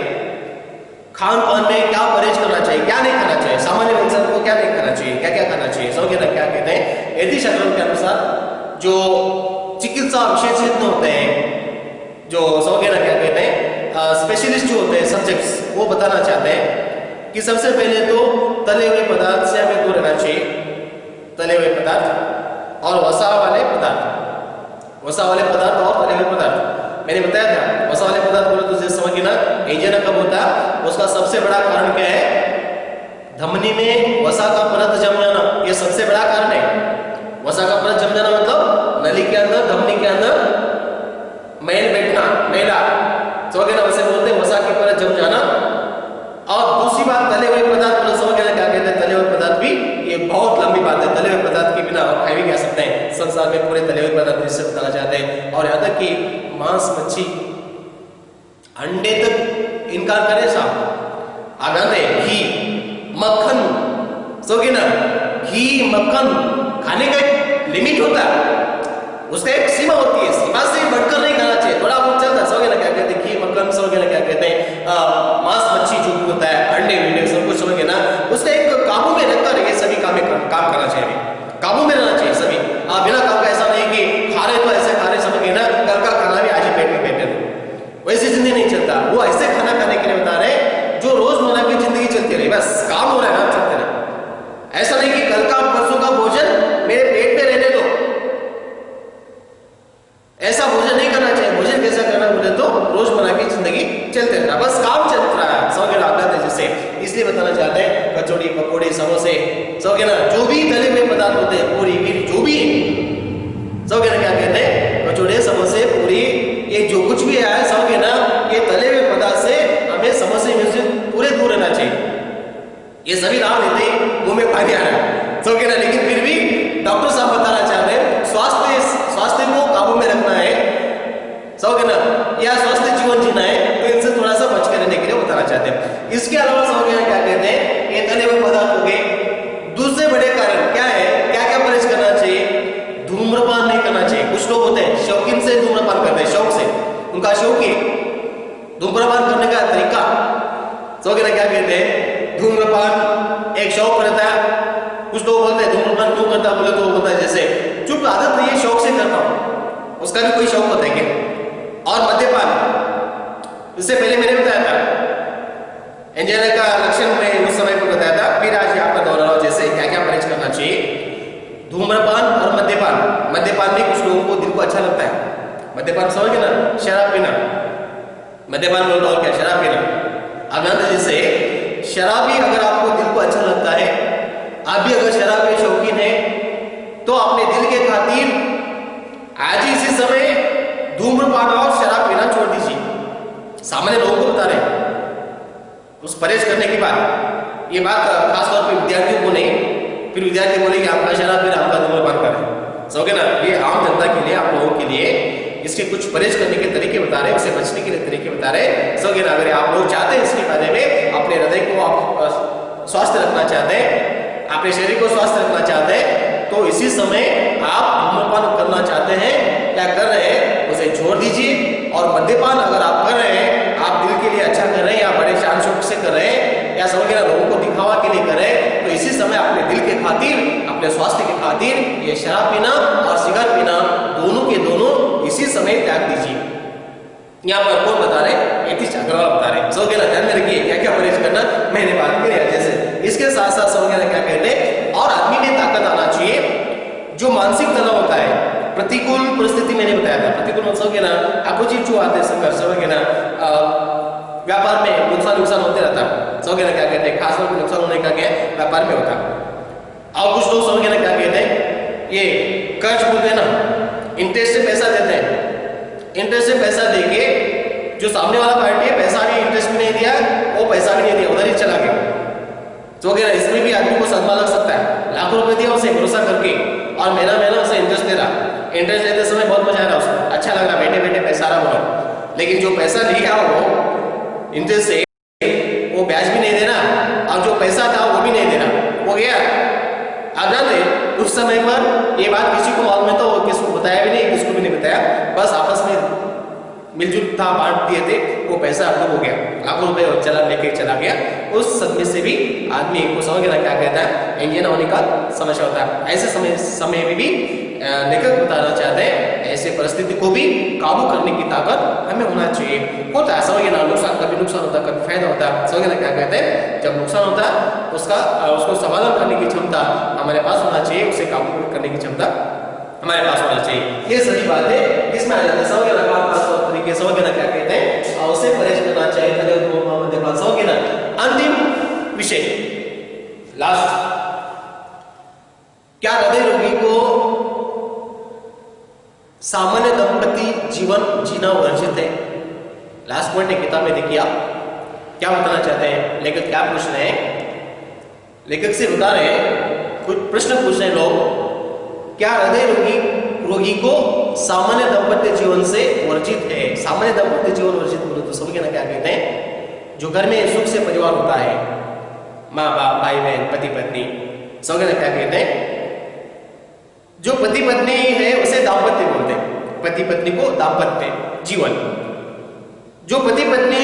Speaker 1: खान पान में क्या परहेज करना चाहिए, क्या नहीं करना चाहिए, सामान्य इंसान को क्या नहीं करना चाहिए, क्या क्या करना चाहिए, समझे ना क्या कहते हैं। यदि शास्त्रों के अनुसार जो चिकित्सा विशेषज्ञ होते हैं, जो समझे ना क्या कहते हैं, स्पेशलिस्ट जो होते हैं, सब्जेक्ट्स, वो बताना चाहते हैं कि सबसे पहले तो तले हुए पदार्थ से हमें दूर रहना चाहिए, तले हुए पदार्थ और वसा वाले पदार्थ, वसा वाले पदार्थ और तले हुए पदार्थ। मैंने बताया था वसा वाले पदार्थ बोले तो जैसे समझिए ना, एंजाइना कब होता है, उसका सबसे बड़ा कारण क्या है, धमनी में वसा का परत जम जाना, ये सबसे बड़ा कारण है। वसा का परत जम जाना मतलब नली के अंदर, धमनी के अंदर मैल बैठना, मैला, समझ ना, वैसे बोलते हैं वसा की परत जम जाना। और दूसरी बात तले हुए पदार्थ, समझ गए क्या कहते हैं, तले हुए पदार्थ भी, ये बहुत लंबी बात है, तले हुए पदार्थ के बिना आप खा भी कह सकते हैं, संसार में पूरे तले हुए पदार्थ जिससे बताना चाहते हैं। और यहाँ तक कि मांस, मच्छी, अंडे तक इनकार करें साहब, आगाते घी, मक्खन, सोगे ना, घी मक्खन खाने का एक लिमिट होता है, उसका एक सीमा होती है, सीमा से बढ़कर नहीं खाना चाहिए, थोड़ा बहुत चलता है, सोगे ना क्या कहते हैं, घी मक्खन, सोगे ना क्या कहते हैं, मांस मच्छी जो भी होता है, अंडे विंडे सब कुछ, समझ ना, उसका एक काबू में रखकर ये सभी काम करना चाहिए, काबू में रहना चाहिए सभी। बिना काम का ऐसा नहीं कि खा रहे तो ऐसे खा रहे, समझ ना, कल का खाना भी आज ही पेट में बैठे, वैसे जिंदगी नहीं चलता। वो ऐसे खाना खाने के लिए बता रहे जो रोजमर्रा की जिंदगी चलती रही, बस काम हो रहा है ना, चलते रहे। ऐसा नहीं कि कल का परसों का भोजन मेरे पेट में रहने दो, ऐसा भोजन नहीं करना चाहिए। भोजन कैसा करना बोले तो रोजमर्रा की जिंदगी चलते रहना, बस काम चल रहा है, समझ ना, आदत है जिससे। इसलिए बताना चाहते हैं कचौड़ी, पकौड़े, समोसे, समझ ना, जो भी तले हुए पदार्थ होते हैं, पूरी गिरी जो भी है, समझ ना क्या कहते हैं, कचौड़े, समोसे, पूरी, ये जो कुछ भी है, समझ ना, ये तले हुए पदार्थ से हमें समोसे में से पूरे दूर रहना चाहिए। ये सभी नाम लेते ही मुंह में पानी आ रहा है, समझ ना, लेकिन फिर भी डॉक्टर साहब बताना चाहते हैं स्वास्थ्य को काबू में रखना है, समझ ना, या स्वस्थ जीवन जीना है, तो इनसे थोड़ा सा बच कर रहने के लिए बताना चाहते हैं। इसके अलावा समझ ना क्या कहते हैं, ये तले हुए पदार्थ हो गए। दूसरे बड़े कारण क्या है, क्या क्या परहेज करना चाहिए, धूम्रपान नहीं करना चाहिए। कुछ लोग होते हैं शौकीन से धूम्रपान करते हैं, शौक से, उनका शौक है धूम्रपान करने का तरीका, समझ ना क्या कहते हैं, धूम्रपान एक शौक रहता है। कुछ लोग बोलते हैं धूम्रपान क्यों करता बोले तो होता है जैसे चुप, आदत नहीं है, शौक से करता हूं, उसका भी कोई शौक होता है क्या। और मद्यपान, इससे पहले मैंने बताया था एंजाइना का लक्षण में उस समय को बताया था, फिर आज आपका दोहराओ जैसे क्या क्या परहेज करना चाहिए। धूम्रपान और मद्यपान, मद्यपान भी कुछ लोगों को दिल को अच्छा लगता है, मद्यपान समझ ना, शराब पीना, मद्यपान बोलता और क्या, शराब पीना। अगर जैसे शराब भी अगर आपको दिल को अच्छा लगता है, आप भी अगर शराब के शौकीन है, तो अपने दिल के खातिर आज ही इसी समय धूम्रपान और शराब पीना छोड़ दीजिए। सामान्य लोगों को बता रहे उस परहेज करने की बात, ये बात खासतौर पर विद्यार्थियों को नहीं, फिर विद्यार्थी बोले कि आपका शराब पीना, आपका धूम्रपान करें, समझे ना, ये आम जनता के लिए, आप लोगों के लिए इसके कुछ परहेज करने के तरीके बता रहे, उससे बचने के लिए तरीके बता रहे, समझे ना। अगर आप लोग चाहते हैं इसके बारे में, अपने हृदय को आप स्वस्थ रखना चाहते हैं, अपने शरीर को स्वस्थ रखना चाहते हैं, तो इसी समय आप धूम्रपान करना चाहते हैं, क्या कर रहे हैं, उसे छोड़ दीजिए। और मद्यपान अगर आप कर रहे हैं, आप दिल के लिए अच्छा कर रहे हैं, या बड़े शान शौक से कर रहे हैं, या समझ ना लोगों को दिखावा के लिए कर रहे हैं, तो इसी समय अपने दिल के खातिर, अपने स्वास्थ्य के खातिर ये शराब पीना और सिगरेट पीना दोनों के दोनों इसी समय त्याग दीजिए। यहाँ पर कौन बता रहे, नीतीश अग्रवाल बता रहे, समझ ना, ध्यान में रखिए क्या क्या परहेज करना, मैंने बात करी जैसे। इसके साथ साथ समझ ना क्या कहते हैं, और आदमी में ताकत आना चाहिए, जो मानसिक तनाव होता है, प्रतिकूल परिस्थिति मैंने बताया था, प्रतिकूल मतलब ना, अपोजिट जो आते हैं संघर्ष, समझ ना, व्यापार में नुकसान होते रहता है, समझ ना क्या कहते हैं, खासतौर पर नुकसान होने का क्या व्यापार में होता है। और कुछ लोग समझ ना क्या कहते हैं, ये कर्ज बोलते हैं ना, इंटरेस्ट से पैसा देते हैं, इंटरेस्ट से पैसा देके जो सामने वाला पार्टी है, पैसा भी इंटरेस्ट भी नहीं दिया, वो पैसा भी नहीं दिया, उधर ही चला गया, तो क्या इसमें भी आदमी को सदमा लग सकता है। लाखों रुपए दिया उसे भरोसा करके, और महीना उसे इंटरेस्ट दे रहा, इंटरेस्ट देते समय बहुत मजा आ रहा, उसको अच्छा लग रहा, बैठे बैठे पैसा आ रहा बोला, लेकिन जो पैसा लिया वो इंटरेस्ट से, वो ब्याज भी नहीं देना, और जो पैसा था वो भी नहीं देना, वो गया। अब जानते उस समय पर ये बात किसी को मालूम है, तो किसको बताया भी नहीं, किसको भी नहीं बताया, बस आपस में मिलजुल था, बांट दिए थे, वो पैसा अब हो गया, लाखों रुपए चला लेके चला गया। उस सदमे से भी आदमी को समझ गया क्या कहता है एंजिना होने का समस्या होता है। ऐसे समय में भी लेखक बताना चाहते हैं ऐसे परिस्थिति को भी काबू करने की ताकत हमें होना चाहिए। होता है समझ ना, नुकसान कभी नुकसान होता है, कभी फायदा होता है। समझ ना क्या कहते हैं, जब नुकसान होता है उसको समाधान करने की क्षमता हमारे पास होना चाहिए, उसे काबू करने की क्षमता हमारे पास होना चाहिए। ये सभी बातें इसमें आ जाती है। समझ ना खास तरीके समझ ना क्या कहते हैं, और उसे परहेज करना चाहिए। समझ ना अंतिम विषय लास्ट, क्या हृदय रोगी को सामान्य दंपति जीवन जीना वर्जित है? लास्ट पॉइंट है किताब में, देखिए आप क्या बताना चाहते हैं, लेखक क्या पूछ रहे हैं। लेखक से बता रहे हैं, कुछ प्रश्न पूछ रहे हैं लोग, क्या हृदय रोगी को सामान्य दाम्पत्य जीवन से वर्जित है? सामान्य दाम्पत्य जीवन वर्जित बोले तो समझ ना क्या कहते हैं, जो घर में सुख से परिवार होता है, माँ बाप भाई बहन पति पत्नी, समझ ना क्या कहते हैं। जो पति पत्नी है उसे दाम्पत्य बोलते हैं, पति पत्नी को दाम्पत्य जीवन। जो पति पत्नी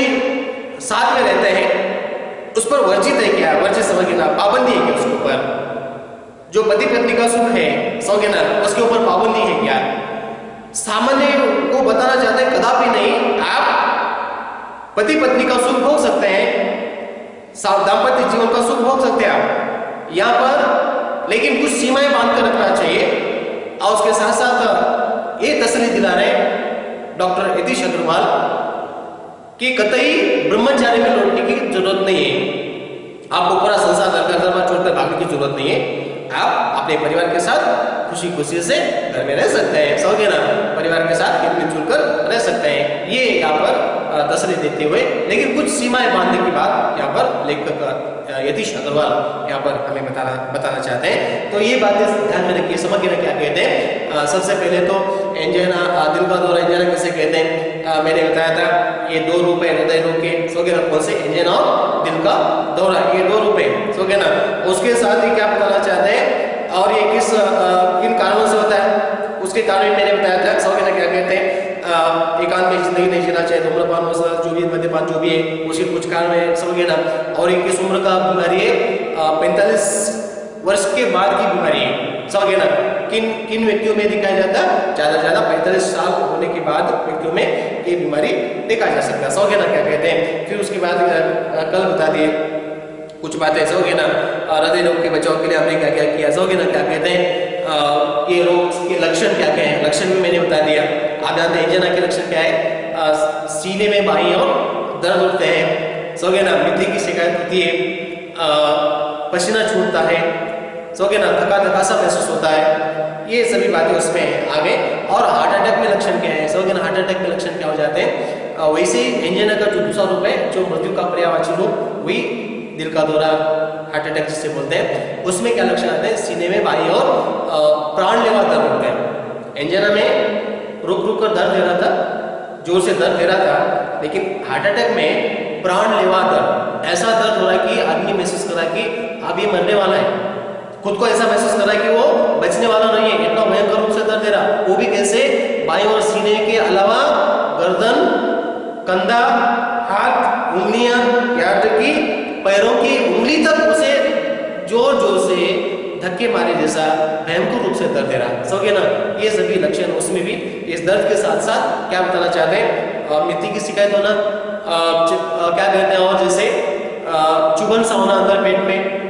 Speaker 1: साथ में रहते हैं उस पर वर्जित है क्या? वर्जित समझना, पाबंदी है क्या उसके ऊपर? जो पति पत्नी का सुख है समझना, उसके ऊपर पाबंदी है क्या? सामान्य को बताना चाहते हैं कदापि नहीं, आप पति पत्नी का सुख भोग सकते हैं, दाम्पत्य जीवन का सुख भोग सकते हैं आप यहां पर, लेकिन कुछ सीमाएं बांध कर रखना चाहिए। और उसके साथ साथ ये तसल्ली दिला रहे डॉक्टर यतीश अग्रवाल कि कतई ब्रह्मचारी में लौटने की जरूरत नहीं है। आपको पूरा संसार घर छोड़कर भागने की जरूरत नहीं है। आप अपने परिवार के साथ खुशी खुशी से घर में रह सकते हैं, समझे ना, परिवार के साथ मिलजुल कर रह सकते हैं। ये यहाँ पर तसल्ली देते हुए, लेकिन कुछ सीमाएं बांधने की बात यहाँ पर लेखक यतीश अग्रवाल यहाँ पर हमें बताना चाहते हैं। तो ये बातें ध्यान में रखिए, समझ ना क्या कहते हैं। सबसे पहले तो एंजाइना, दिल का दौरा एंजाइना कैसे कहते हैं, मैंने बताया था ये 2 रूप है हृदय रोग के, समझे ना, कौन से एंजाइना और दिल का दौरा, ये 2 रूप है, समझे ना। उसके साथ ही क्या बताना चाहते हैं, और ये किन कारणों से होता है उसके कारण मैंने बताया था, समझे ना क्या कहते हैं। एकांत में जिंदगी नहीं जीना चाहिए, धूम्रपान जो भी मद्यपान जो भी है उसके कुछ कारण है, समझिए ना। और एक किस उम्र का बीमारी है, 45 वर्ष के बाद की बीमारी है, समझिए ना। किन व्यक्तियों में दिखाया जाता है, ज्यादा 45 साल होने के बाद व्यक्तियों में ये बीमारी देखा जा सकता है, समझिए ना क्या कहते हैं। फिर उसके बाद कल बता दिए कुछ बातें, समझिए ना, हृदय रोग के बचाव के लिए हमने क्या क्या किया, समझिए ना क्या कहते हैं। ये रोग के लक्षण क्या क्या है, लक्षण भी मैंने बता दिया। आप जानते हैं एंजाइना के लक्षण क्या है, सीने में बाईं ओर दर्द होते हैं, समझिए ना, मिट्टी की शिकायत होती है, पसीना छूटता है, समझिए ना, थका सा महसूस होता है, ये सभी बातें उसमें आ गए। और हार्ट अटैक में लक्षण क्या है, समझिए ना, हार्ट अटैक में लक्षण क्या हो जाते हैं। वैसे एंजाइना का जो दूसरा रूप है, जो मृत्यु का पर्यायवाची रूप, वही दिल का दौरा, हार्ट अटैक जिसे बोलते हैं, उसमें क्या लक्षण आते हैं, सीने में बाईं ओर प्राण लेवा दर्द होते हैं। एंजाइना में रुक कर दर्द दे रहा था, जोर से दर्द दे रहा था, लेकिन हार्ट अटैक में प्राण लेवा दर्द, ऐसा दर्द हो रहा है कि आदमी महसूस कर रहा है कि अब ये मरने वाला है, खुद को ऐसा महसूस कर रहा है कि वो बचने वाला नहीं है, इतना भयंकर रूप से दर्द दे रहा। वो भी कैसे, बाईं ओर सीने के अलावा गर्दन, कंधा, हाथ, उंगलियां, यहाँ तक कि पैरों की उंगली तक उसे जोर से धक्के मारे जैसा भयंकर रूप से दर्द दे रहा, समझिए ना। ये सभी लक्षण उसमें भी इस दर्द के साथ साथ क्या बताना चाहते हैं, मिट्टी की शिकायत होना, क्या कहते हैं, और जैसे चुभन सा होना अंदर पेट में,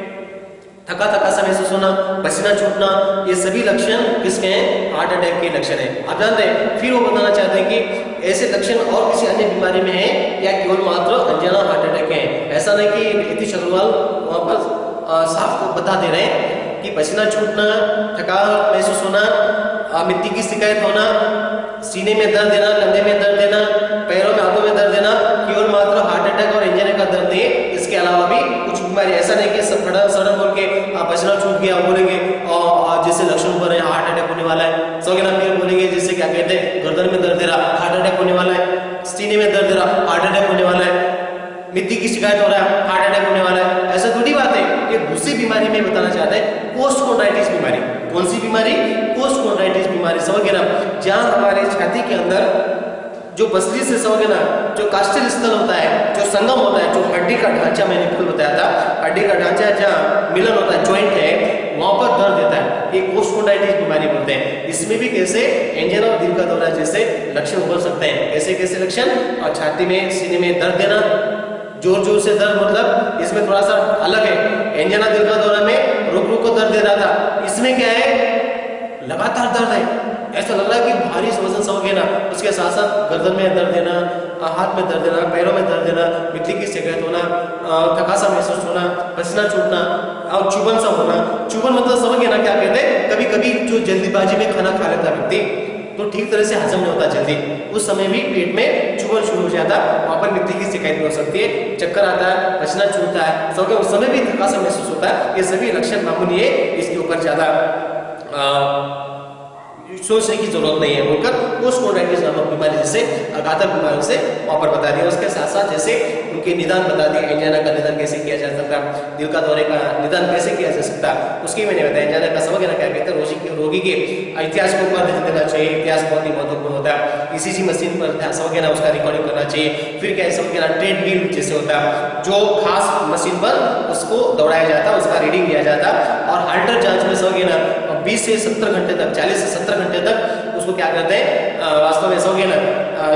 Speaker 1: थका सा महसूस होना, पसीना छूटना, ये सभी लक्षण किसके हैं, हार्ट अटैक के लक्षण है। आप जानते हैं, फिर वो बताना चाहते हैं कि ऐसे लक्षण और किसी अन्य बीमारी में है या केवल मात्र एंजाइना हार्ट अटैक है। ऐसा नहीं कि यतीश अग्रवाल वहां पर साफ बता दे रहे हैं कि पसीना छूटना, थका महसूस होना, मिट्टी की शिकायत होना, सीने में दर्द देना, कंधे में दर्द देना, पैरों में, हाथों में दर्द देना, केवल मात्र हार्ट अटैक और एंजाइना का दर्द है। इसके अलावा भी कुछ बीमारी, ऐसा नहीं कि सब सडन बोल के पसीना छूट गया बोलेंगे और जैसे लक्षण ऊपर है हार्ट अटैक होने वाला है, समझ ना। फिर बोलेंगे जैसे क्या कहते हैं, गर्दन में दर्द दे रहा, हार्ट अटैक होने वाला है, सीने में दर्द दे रहा, हार्ट अटैक होने वाला है, मिट्टी की शिकायत हो रहा है, हार्ट अटैक होने वाला है, ऐसा थोड़ी बात है। ये दूसरी बीमारी में बताना चाहते हैं, पोस्टकोंड्राइटिस बीमारी। कौन सी बीमारी, पोस्टकोंड्राइटिस बीमारी, समझ गए ना, जहां हमारे छाती के अंदर जो पसली से समझे ना, जो कास्टिल स्थल होता है, जो संगम होता है, जो हड्डी का ढांचा मैंने कल बताया था, हड्डी का ढांचा जहाँ मिलन होता है, ज्वाइंट है, वहां पर दर्द देता है, ये कोस्टोडाइटिस बीमारी बोलते हैं। इसमें भी कैसे एंजाइना और दिल का दौरा जैसे लक्षण उभर सकते हैं। कैसे कैसे लक्षण? और छाती में, सीने में दर्द देना, जोर जोर से दर्द, मतलब इसमें थोड़ा सा अलग है। एंजाइना दिल का दौरा में रुक रुक को दर्द दे रहा था, इसमें क्या है, लगातार दर्द है, ऐसा लग रहा है कि भारी वजन सा हो गया ना। उसके साथ साथ गर्दन में दर्द देना, हाथ में दर्द देना, पैरों में दर्द देना, मिट्टी की शिकायत होना, थकासा महसूस होना, पसीना छूटना और चुभन सा होना। चुभन मतलब समझ गए ना क्या कहते हैं? कभी कभी जो जल्दीबाजी में खाना खा लेता व्यक्ति तो ठीक तरह से हजम नहीं होता जल्दी, उस समय भी पेट में चुभन शुरू हो जाता, वहां पर मिट्टी की शिकायत हो सकती है, चक्कर आता है, पसीना छूटता है, समझ गए, उस समय भी थकासा महसूस होता है। ये सभी लक्षण मामूली है, इसके ऊपर ज्यादा सोचने की जरूरत नहीं है बोलकर कोस्टोडाइटिस नामक बीमारी जैसे घातक बीमारियों से वहां पर बता दिया। उसके साथ साथ जैसे उनके निदान बता दिया, एंजाइना का निदान कैसे किया जा सकता, दिल का दौरे का निदान कैसे किया जा सकता, उसकी मैंने बताया। एंजाइना का समझ क्या कहते हैं, रोगी के इतिहास के ऊपर ध्यान देना चाहिए, इतिहास बहुत ही महत्वपूर्ण होता है। ईसीजी मशीन पर समझ ना उसका रिकॉर्डिंग करना चाहिए। फिर क्या समझ ना ट्रेडमिल जैसे होता है, जो खास मशीन पर उसको दौड़ाया जाता है, उसका रीडिंग लिया जाता। और हार्टर जांच में समझ ना 20 से 70 घंटे तक, 40 से 70 घंटे तक उसको क्या करते हैं, वास्तव में समझ ना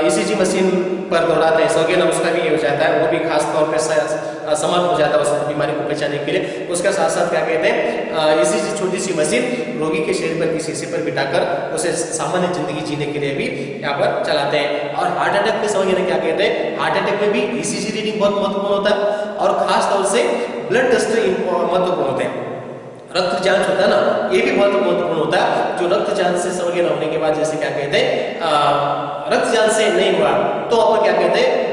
Speaker 1: ईसीजी मशीन पर दौड़ाते हैं, समझ ना उसका भी ये हो जाता है, वो भी खास तौर पर समर्थ हो जाता है उस बीमारी को पहचानने के लिए। उसके साथ साथ क्या कहते हैं, ईसीजी छोटी सी मशीन रोगी के शरीर पर किसी पर बिठाकर उसे सामान्य जिंदगी जीने के लिए भी यहाँ पर चलाते हैं। और हार्ट अटैक में समझ ना क्या कहते हैं, हार्ट अटैक में भी ईसीजी रीडिंग बहुत महत्वपूर्ण होता है और खास तौर से ब्लड टेस्ट महत्वपूर्ण होते हैं। रक्त जांच होता है ना, ये भी बहुत महत्वपूर्ण होता है। जो रक्त जांच से समझ ना होने के बाद जैसे क्या कहते हैं, रक्त जांच से नहीं हुआ तो आप क्या कहते हैं,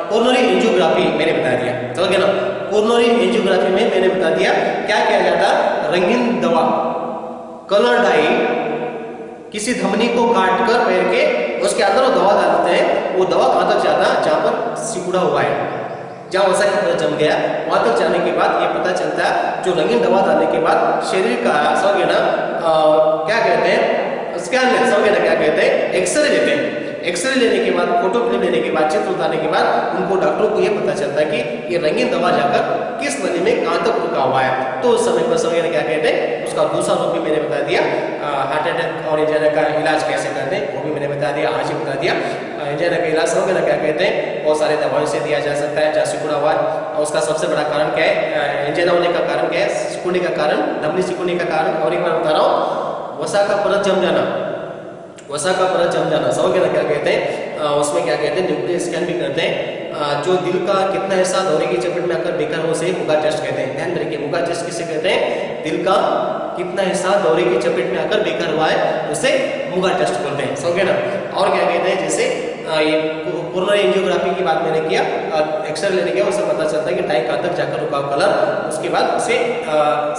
Speaker 1: कोरोनरी एंजियोग्राफी मैंने बता दिया, समझ गए ना। कोरोनरी एंजियोग्राफी में मैंने बता दिया क्या किया जाता, रंगीन दवा, कलर डाई किसी धमनी को काट कर पैर के उसके अंदर वो दवा डालते हैं। वो दवा कहां तक जाता है, जहां पर सिकुड़ा हुआ है, जहाँ वसा की तरह जम गया, वहां तक जाने के बाद ये पता चलता है, जो रंगीन दवा डालने के बाद शरीर का समझ ना क्या कहते हैं, स्कैन लेते, समझ ना क्या कहते हैं, एक्सरे लेते हैं। एक्सरे लेने के बाद, फोटो फिल्म लेने के बाद, चित्र उतारने के बाद उनको डॉक्टरों को ये पता चलता है कि ये रंगीन दवा जाकर किस नली में कहां तक रुका हुआ है। तो उस समय पर समझ क्या कहते हैं, उसका दूसरा रूप भी मैंने बता दिया। हार्ट अटैक और एंजाइना का इलाज कैसे करते हैं वो भी मैंने बता दिया, आज ही बता दिया। एंजाइना का इलाज समझ ना क्या कहते हैं, बहुत सारे दवाओं से दिया जा सकता है, जहाँ सिकुड़ा हुआ है। और उसका सबसे बड़ा कारण क्या है, एंजाइना होने का कारण क्या है, सिकुड़ने का कारण, धमनी सिकुड़ने का कारण। और एक बार बता रहा हूँ, वसा का परत जम जाना, वसा का परत जम जाना, समझ ना क्या कहते हैं, उसमें क्या कहते हैं, न्यूक्लियर स्कैन भी करते हैं। जो दिल का कितना हिस्सा दौरे की चपेट में आकर बेकार हो, उसे मुगा टेस्ट कहते हैं। ध्यान रखिए, मुगा टेस्ट किसे कहते हैं, दिल का कितना हिस्सा दौरे की चपेट में आकर बेकार हुआ है उसे मुगा टेस्ट बोलते हैं, समझ ना। और क्या कहते हैं, जैसे ये कोरोनरी एंजियोग्राफी की बात मैंने किया, एक्सरे लेने गया, उससे पता चलता है कि टाई कहाँ तक जाकर रुका कलर। उसके बाद उसे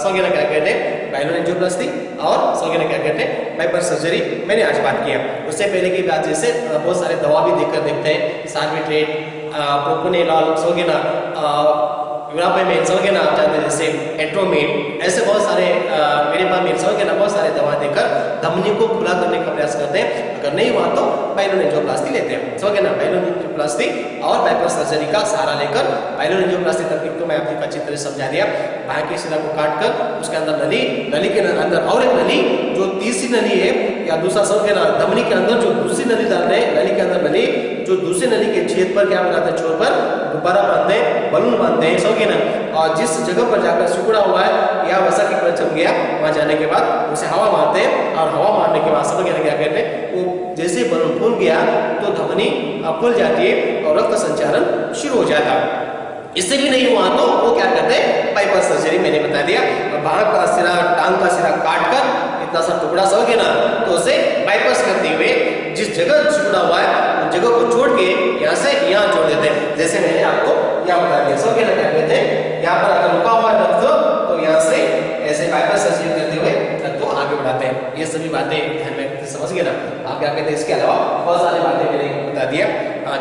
Speaker 1: समझ ना क्या कहते हैं, बाइलोन एंजियोप्लास्टी और समझ ना क्या कहते हैं, बाईपास सर्जरी मैंने आज बात किया। उससे पहले की बात जैसे बहुत सारे दवा भी देखकर देखते हैं, सार्बिट्रेट, प्रोपोनेलॉल, समझ ना, यूरापेमेन, समझ ना आप जानते हैं, जैसे एट्रोमेट, ऐसे बहुत सारे मेरे पास में समझ ना बहुत सारे दवा देकर धमनी को खुला करने का प्रयास करते हैं। अगर नहीं हुआ तो बाइलोन एंजियोप्लास्टी लेते हैं, समझ ना, बाइलोन एंजियोप्लास्टी और बाईपास सर्जरी का सहारा लेकर। बाइलोन एंजियोप्लास्टी तकनीक तो मैं आपको अच्छी तरह समझा दिया। बाहर की शिरा को काट कर उसके अंदर नली, नली के अंदर और एक नली, जो तीसरी नली है या दूसरा समझ ना, धमनी के अंदर जो दूसरी नली डालते हैं, नली के अंदर नली, जो दूसरी नली के छेद पर क्या बनाते हैं, छोर पर गुब्बारा बांधते हैं, बलून बांधते हैं, समझ ना। और जिस जगह पर जाकर सिकुड़ा हुआ है या वसा की परत जम गया, वहां जाने के बाद उसे हवा मारते हैं। और हवा मारने के बाद समझ क्या कहते हैं, वो जैसे बलून फूल गया तो धमनी खुल जाती है और रक्त संचारण शुरू हो जाता है। इससे भी नहीं हुआ तो वो क्या करते हैं, बाईपास सर्जरी मैंने बता दिया। बाहर का सिरा, टांग का सिरा काट कर इतना सा टुकड़ा समझ ना, तो उसे बाईपास करते हुए जिस जगह सिकुड़ा हुआ है उस जगह को छोड़ के यहाँ से यहाँ जोड़ देते हैं। जैसे मैंने आपको यहाँ बता दिया, समझ ना क्या कहते हैं, यहाँ पर अगर रुका हुआ है रक्त तो यहाँ से ऐसे बाईपास सर्जरी करते हुए रक्त को आगे बढ़ाते हैं। ये सभी बातें ध्यान में समझ गए ना आप क्या कहते हैं। इसके अलावा बहुत सारी बातें मैंने बता दिया,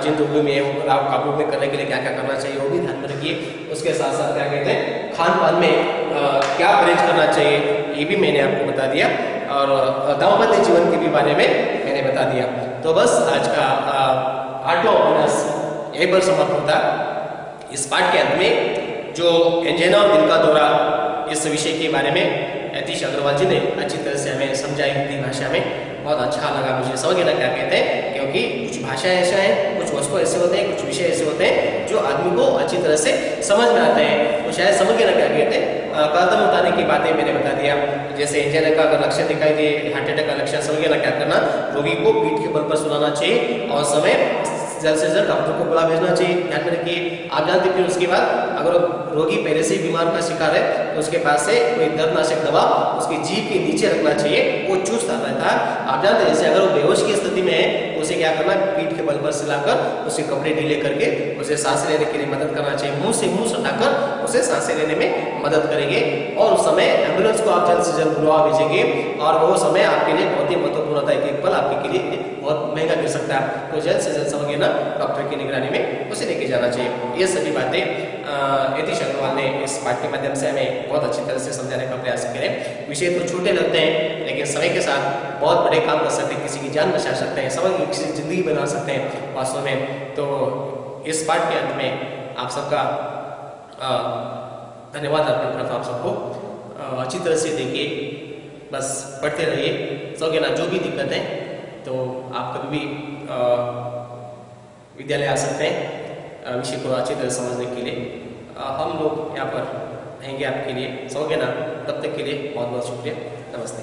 Speaker 1: जिन रोगियों में आप काबू में करने के लिए क्या क्या करना चाहिए वो भी ध्यान में रखिए। उसके साथ साथ क्या कहते हैं, खान पान में क्या परहेज करना चाहिए ये भी मैंने आपको बता दिया। और दाम्पत्य जीवन के भी बारे में मैंने बता दिया। तो बस आज का पार्ट ऑफ ऑनर्स यहीं पर समाप्त होता है। इस पाठ के अंत में जो एंजाइना और दिल का दौरा इस विषय के बारे में यतीश अग्रवाल जी ने अच्छी तरह से हमें समझाई हिंदी भाषा में। बहुत अच्छा लगा मुझे समझ ना क्या कहते हैं, क्योंकि कुछ भाषा ऐसा है, कुछ वस्तु ऐसे होते हैं, कुछ विषय ऐसे होते हैं जो आदमी को अच्छी तरह से समझ में आते हैं। तो शायद समझ ना क्या कहते हैं, कदम उठाने की बातें मैंने बता दिया। जैसे एंजाइना का अगर लक्षण दिखाई दे, हार्ट अटैक का लक्षण, समझ ना क्या करना, रोगी को पीठ के बल पर सुलाना चाहिए और समय जल्द से जल्द डॉक्टर को बुला भेजना चाहिए। ध्यान में रखिए। आप जानते फिर उसके बाद अगर रोगी पहले से ही बीमार का शिकार है तो उसके पास से कोई दर्दनाशक दवा उसकी जीभ के नीचे रखना चाहिए, वो चूसता रहता है। आप जानते हैं जैसे अगर वो बेहोश की स्थिति में है तो उसे क्या करना, पीठ के बल पर सिलाकर उसके कपड़े ढीले करके उसे सांसें लेने के लिए मदद करना चाहिए। मुंह से मुंह सटाकर उसे सांसें लेने में मदद करेंगे और उस समय एम्बुलेंस को आप जल्द से जल्द बुलवा भेजेंगे और वो समय आपके लिए बहुत ही महत्वपूर्ण होता है। एक पल आपके लिए बहुत महंगा गिर सकता है, तो जल्द से जल्द समझिए ना डॉक्टर की निगरानी में उसे लेके जाना चाहिए। ये सभी बातें यतीश अग्रवाल ने इस पाठ के माध्यम से हमें बहुत अच्छी तरह से समझाने का प्रयास किया है। विषय तो छोटे लगते हैं लेकिन समय के साथ बहुत बड़े काम कर सकते हैं, किसी की जान बचा सकते हैं, समय किसी की जिंदगी बना सकते हैं वास्तव में। तो इस पाठ के अंत में आप सबका धन्यवाद अर्पण करता हूँ। आप सबको अच्छी तरह से देखिए, बस पढ़ते रहिए, समझे ना। जो भी दिक्कत है तो आप कभी भी विद्यालय आ सकते हैं विषय को अच्छी तरह समझने के लिए। हम लोग यहाँ पर रहेंगे आपके लिए, समझे ना। तब तक के लिए बहुत बहुत शुक्रिया, नमस्ते।